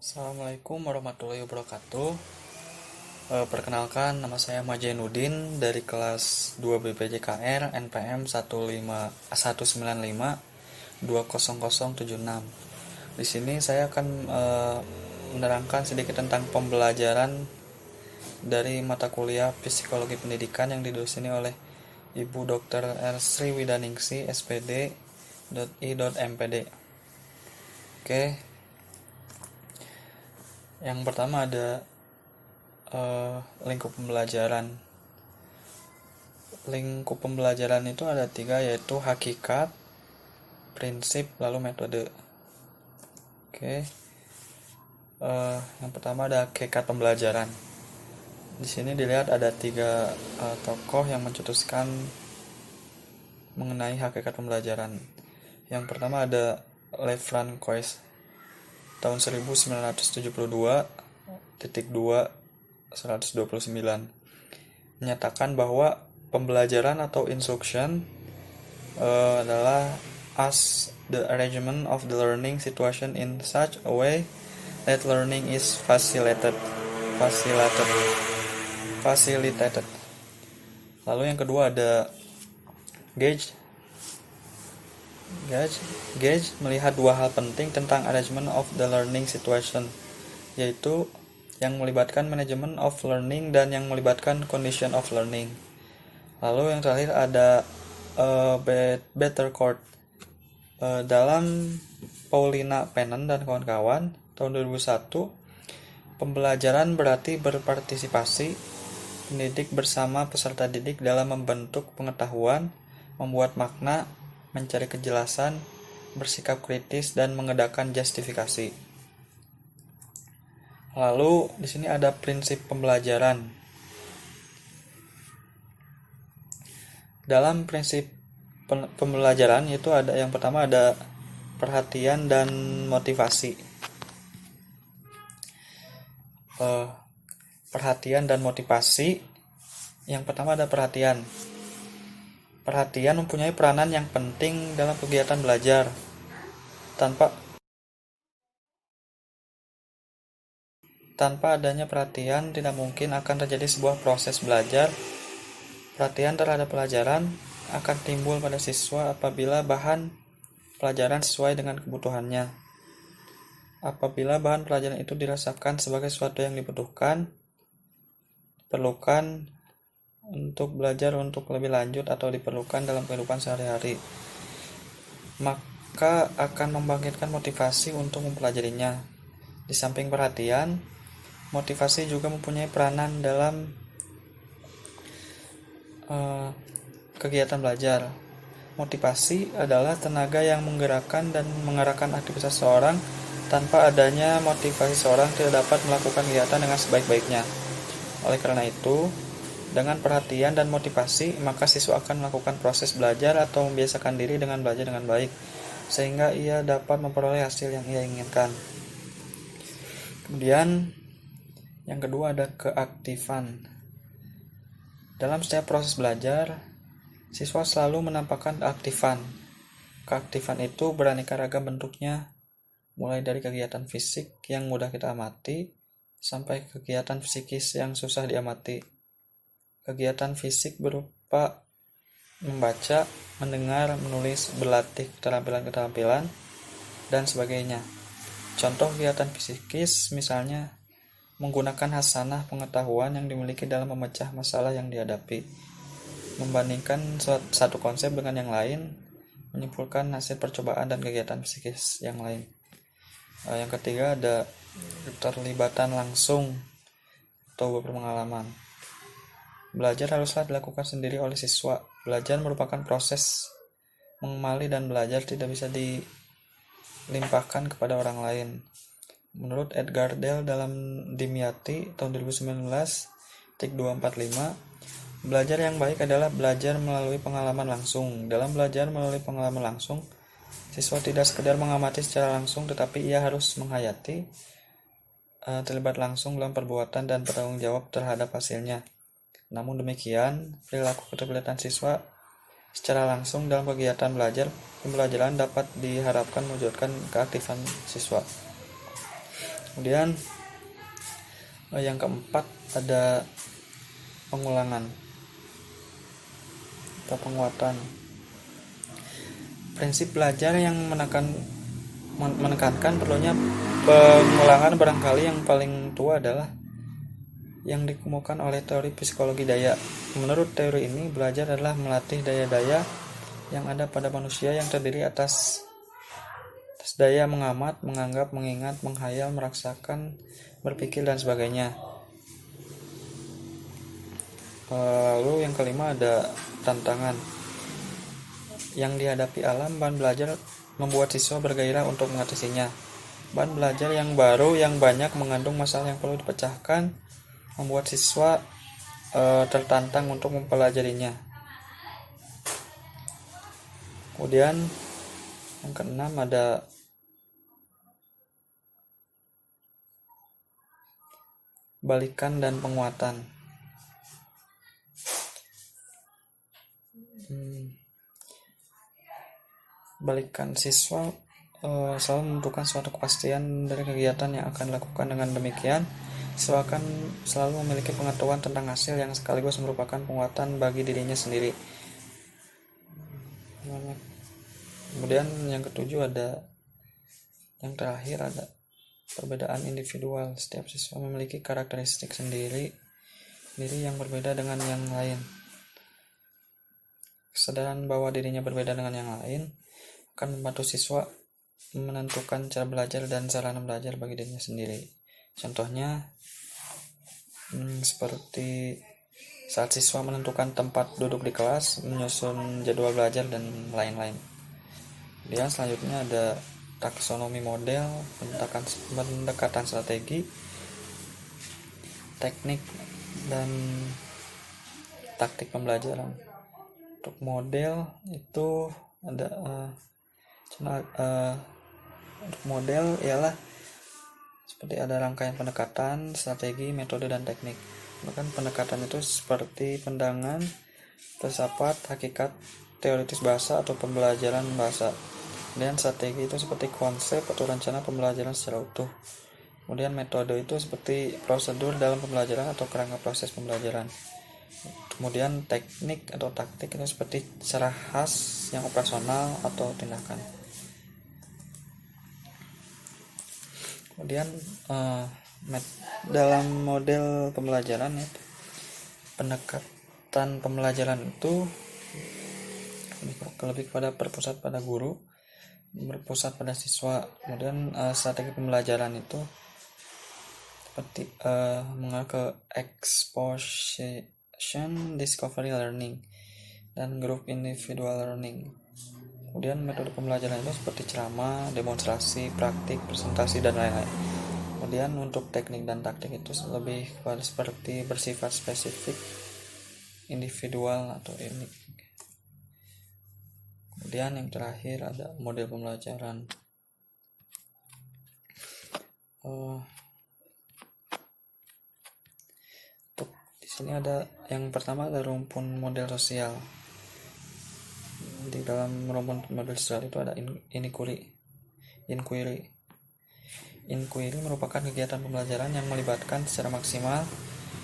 Assalamualaikum warahmatullahi wabarakatuh. Perkenalkan, nama saya Majainuddin dari kelas 2 BPJKR NPM 1952076. Di sini saya akan menerangkan sedikit tentang pembelajaran dari mata kuliah Psikologi Pendidikan yang didosensi oleh Ibu Dr. R. Sri Widaningsi, SPD, .i.mpd. Oke, yang pertama ada lingkup pembelajaran. Lingkup pembelajaran itu ada 3, yaitu hakikat, prinsip, lalu metode. Oke, yang pertama ada hakikat pembelajaran. Di sini dilihat ada 3 tokoh yang mencetuskan mengenai hakikat pembelajaran. Yang pertama ada Lev Francois tahun 1972.2/129 menyatakan bahwa pembelajaran atau instruction adalah as the arrangement of the learning situation in such a way that learning is facilitated. Lalu yang kedua ada Gage melihat 2 hal penting tentang arrangement of the learning situation, yaitu yang melibatkan management of learning dan yang melibatkan condition of learning. Lalu yang terakhir ada Bettercourt dalam Paulina Penen dan kawan-kawan tahun 2001. Pembelajaran berarti berpartisipasi pendidik bersama peserta didik dalam membentuk pengetahuan, membuat makna, mencari kejelasan, bersikap kritis, dan mengedepankan justifikasi. Lalu di sini ada prinsip pembelajaran. Dalam prinsip pembelajaran itu ada yang pertama ada perhatian dan motivasi. Perhatian dan motivasi. Yang pertama ada perhatian. Perhatian mempunyai peranan yang penting dalam kegiatan belajar. Tanpa adanya perhatian, tidak mungkin akan terjadi sebuah proses belajar. Perhatian terhadap pelajaran akan timbul pada siswa apabila bahan pelajaran sesuai dengan kebutuhannya. Apabila bahan pelajaran itu dirasakan sebagai sesuatu yang diperlukan untuk belajar untuk lebih lanjut atau diperlukan dalam kehidupan sehari-hari, maka akan membangkitkan motivasi untuk mempelajarinya. Di samping perhatian, motivasi juga mempunyai peranan dalam kegiatan belajar. Motivasi adalah tenaga yang menggerakkan dan mengarahkan aktivitas seseorang. Tanpa adanya motivasi, seseorang tidak dapat melakukan kegiatan dengan sebaik-baiknya. Oleh karena itu, dengan perhatian dan motivasi, maka siswa akan melakukan proses belajar atau membiasakan diri dengan belajar dengan baik, sehingga ia dapat memperoleh hasil yang ia inginkan. Kemudian, yang kedua ada keaktifan. Dalam setiap proses belajar, siswa selalu menampakkan keaktifan. Keaktifan itu beraneka ragam bentuknya, mulai dari kegiatan fisik yang mudah kita amati, sampai kegiatan psikis yang susah diamati. Kegiatan fisik berupa membaca, mendengar, menulis, berlatih keterampilan-keterampilan, dan sebagainya. Contoh kegiatan psikis misalnya menggunakan hasanah pengetahuan yang dimiliki dalam memecah masalah yang dihadapi, membandingkan satu konsep dengan yang lain, menyimpulkan hasil percobaan dan kegiatan psikis yang lain. Yang ketiga ada keterlibatan langsung atau berpengalaman. Belajar haruslah dilakukan sendiri oleh siswa. Belajar merupakan proses mengemali dan belajar tidak bisa dilimpahkan kepada orang lain. Menurut Edgar Dale dalam Dimyati tahun 2019.245, belajar yang baik adalah belajar melalui pengalaman langsung. Dalam belajar melalui pengalaman langsung, siswa tidak sekedar mengamati secara langsung, tetapi ia harus menghayati, terlibat langsung dalam perbuatan dan bertanggung jawab terhadap hasilnya. Namun demikian, perilaku keterlibatan siswa secara langsung dalam kegiatan pembelajaran dapat diharapkan mewujudkan keaktifan siswa. Kemudian yang keempat ada pengulangan atau penguatan. Prinsip belajar yang menekankan perlunya pengulangan barangkali yang paling tua adalah yang dikemukakan oleh teori psikologi daya. Menurut teori ini, belajar adalah melatih daya-daya yang ada pada manusia yang terdiri atas daya mengamat, menganggap, mengingat, menghayal, merasakan, berpikir, dan sebagainya. Lalu yang kelima ada tantangan. Yang dihadapi alam, bahan belajar membuat siswa bergairah untuk mengatasinya. Bahan belajar yang baru yang banyak mengandung masalah yang perlu dipecahkan membuat siswa tertantang untuk mempelajarinya. Kemudian yang keenam ada balikan dan penguatan. Balikan, siswa selalu membutuhkan suatu kepastian dari kegiatan yang akan dilakukan. Dengan demikian, siswa akan selalu memiliki pengetahuan tentang hasil yang sekaligus merupakan penguatan bagi dirinya sendiri. Kemudian yang ketujuh ada, yang terakhir ada perbedaan individual. Setiap siswa memiliki karakteristik sendiri yang berbeda dengan yang lain. Kesadaran bahwa dirinya berbeda dengan yang lain akan membantu siswa menentukan cara belajar dan sarana belajar bagi dirinya sendiri. Contohnya seperti saat siswa menentukan tempat duduk di kelas, menyusun jadwal belajar, dan lain-lain. Kemudian selanjutnya ada taksonomi model, pendekatan strategi, teknik, dan taktik pembelajaran. Untuk model itu ada untuk model ialah seperti ada rangkaian pendekatan, strategi, metode, dan teknik. Bahkan pendekatan itu seperti pandangan, filsafat, hakikat, teoritis bahasa, atau pembelajaran bahasa. Kemudian strategi itu seperti konsep atau rencana pembelajaran secara utuh. Kemudian metode itu seperti prosedur dalam pembelajaran atau kerangka proses pembelajaran. Kemudian teknik atau taktik itu seperti cara khas yang operasional atau tindakan. Kemudian dalam model pembelajaran itu, pendekatan pembelajaran itu lebih kepada berpusat pada guru, berpusat pada siswa. Kemudian strategi pembelajaran itu seperti mengarah ke exposition, discovery learning, dan group individual learning. Kemudian metode pembelajaran itu seperti ceramah, demonstrasi, praktik, presentasi, dan lain-lain. Kemudian untuk teknik dan taktik itu lebih pada seperti bersifat spesifik, individual, atau unik. Kemudian yang terakhir ada model pembelajaran. Untuk di sini ada yang pertama ada rumpun model sosial. Di dalam rumpun model sosial itu ada inquiry. Inquiry merupakan kegiatan pembelajaran yang melibatkan secara maksimal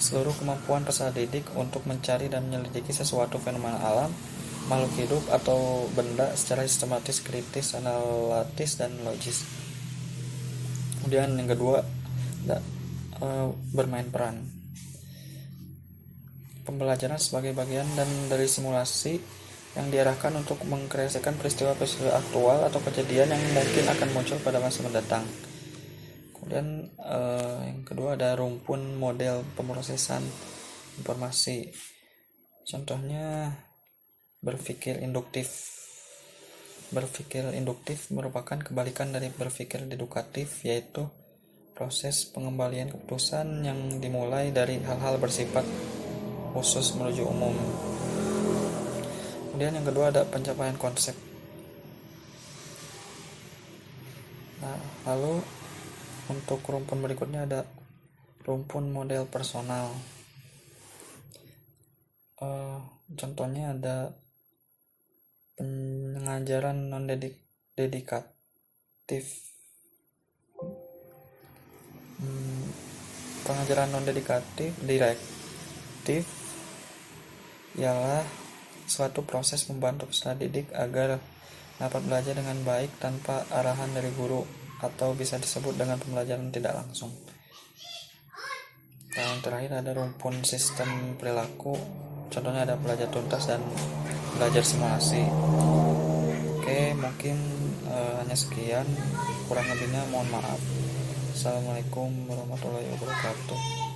seluruh kemampuan peserta didik untuk mencari dan menyelidiki sesuatu fenomena alam, makhluk hidup, atau benda secara sistematis, kritis, analitis, dan logis. Kemudian yang kedua ada bermain peran. Pembelajaran sebagai bagian dan dari simulasi yang diarahkan untuk mengkreasikan peristiwa-peristiwa aktual atau kejadian yang mungkin akan muncul pada masa mendatang. Kemudian yang kedua ada rumpun model pemrosesan informasi. Contohnya berpikir induktif. Berpikir induktif merupakan kebalikan dari berpikir deduktif, yaitu proses pengembalian keputusan yang dimulai dari hal-hal bersifat khusus menuju umum. Kemudian yang kedua ada pencapaian konsep. Nah, lalu untuk rumpun berikutnya ada rumpun model personal. Contohnya ada pengajaran non-dedikatif. Pengajaran non direktif ialah suatu proses membantu peserta didik agar dapat belajar dengan baik tanpa arahan dari guru, atau bisa disebut dengan pembelajaran tidak langsung. Yang terakhir ada rumpun sistem perilaku, contohnya ada belajar tuntas dan belajar simulasi. Oke, mungkin hanya sekian, kurang lebihnya mohon maaf. Assalamualaikum warahmatullahi wabarakatuh.